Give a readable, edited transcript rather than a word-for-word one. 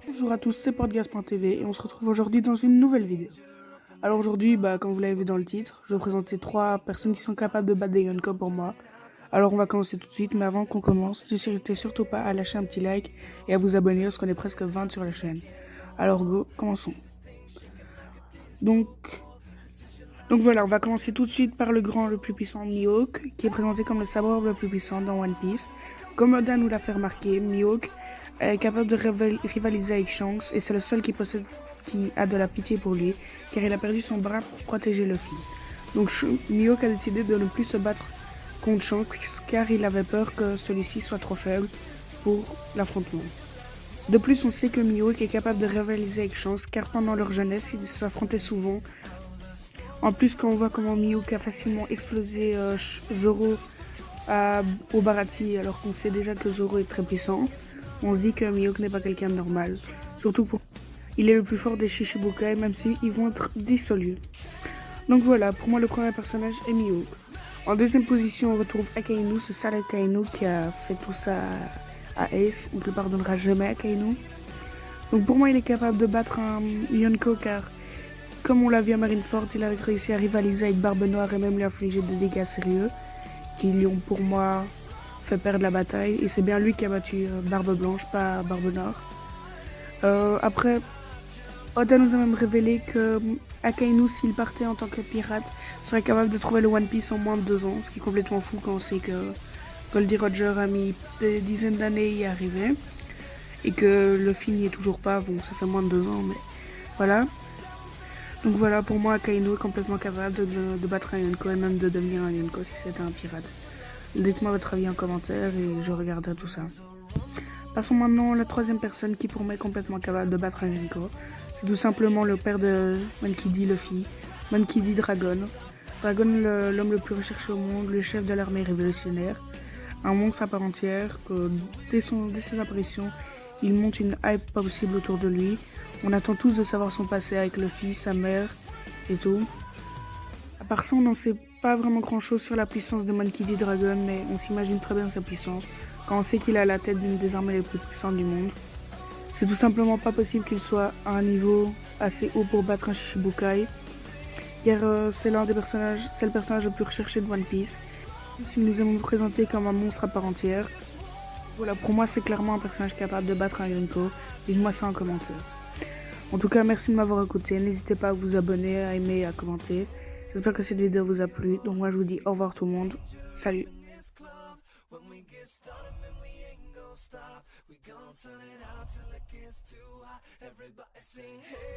Bonjour à tous, c'est Portgas.tv et on se retrouve aujourd'hui dans une nouvelle vidéo. Alors aujourd'hui, comme vous l'avez vu dans le titre, je vais présenter 3 personnes qui sont capables de battre des Yonko pour moi. Alors on va commencer tout de suite, mais avant qu'on commence, n'hésitez surtout pas à lâcher un petit like et à vous abonner parce qu'on est presque 20 sur la chaîne. Alors go, commençons. Donc, voilà, on va commencer tout de suite par le grand, le plus puissant Mihawk, qui est présenté comme le sabre le plus puissant dans One Piece. Comme Oda nous l'a fait remarquer, Mihawk est capable de rivaliser avec Shanks et c'est le seul qui a de la pitié pour lui, car il a perdu son bras pour protéger Luffy. Donc Mihawk a décidé de ne plus se battre contre Shanks car il avait peur que celui-ci soit trop faible pour l'affrontement. De plus, on sait que Mihawk est capable de rivaliser avec Shanks car pendant leur jeunesse, ils s'affrontaient souvent. En plus, quand on voit comment Mihawk a facilement explosé Zoro au Baratie, alors qu'on sait déjà que Zoro est très puissant, on se dit que Mihawk n'est pas quelqu'un de normal. Surtout pour... Il est le plus fort des Shichibukai, même s'ils vont être dissolus. Donc voilà, pour moi le premier personnage est Mihawk. En deuxième position, on retrouve Akainu, ce sale Akainu qui a fait tout ça à Ace. On ne le pardonnera jamais, Akainu. Donc pour moi, il est capable de battre un Yonko car, comme on l'a vu à Marineford, il a réussi à rivaliser avec Barbe Noire et même lui infliger des dégâts sérieux qui lui ont pour moi fait perdre la bataille. Et c'est bien lui qui a battu Barbe Blanche, pas Barbe Noire. Après, Oda nous a même révélé que Akainu, s'il partait en tant que pirate, serait capable de trouver le One Piece en moins de 2 ans, ce qui est complètement fou quand on sait que Goldie Roger a mis des dizaines d'années à y arriver et que Luffy n'y est toujours pas. Bon, ça fait moins de 2 ans, mais voilà. Donc voilà, pour moi, Akainu est complètement capable de battre un Yonko et même de devenir un Yonko si c'était un pirate. Dites-moi votre avis en commentaire et je regarderai tout ça. Passons maintenant à la troisième personne qui pour moi est complètement capable de battre un Yonko. C'est tout simplement le père de Monkey D. Luffy, Monkey D. Dragon. Dragon, l'homme le plus recherché au monde, le chef de l'armée révolutionnaire. Un monstre à part entière, que dès ses apparitions, il monte une hype pas possible autour de lui. On attend tous de savoir son passé avec Luffy, sa mère et tout. À part ça, on n'en sait pas vraiment grand chose sur la puissance de Monkey D. Dragon, mais on s'imagine très bien sa puissance quand on sait qu'il a la tête d'une des armées les plus puissantes du monde. C'est tout simplement pas possible qu'il soit à un niveau assez haut pour battre un Shichibukai, car c'est le personnage le plus recherché de One Piece. S'il nous est présenté comme un monstre à part entière, voilà, pour moi c'est clairement un personnage capable de battre un Yonko. Dites-moi ça en commentaire. En tout cas, merci de m'avoir écouté. N'hésitez pas à vous abonner, à aimer et à commenter. J'espère que cette vidéo vous a plu. Donc moi je vous dis au revoir tout le monde. Salut. When we get started, man, we ain't gon' stop. We gon' turn it out till it gets too hot. Everybody sing, hey.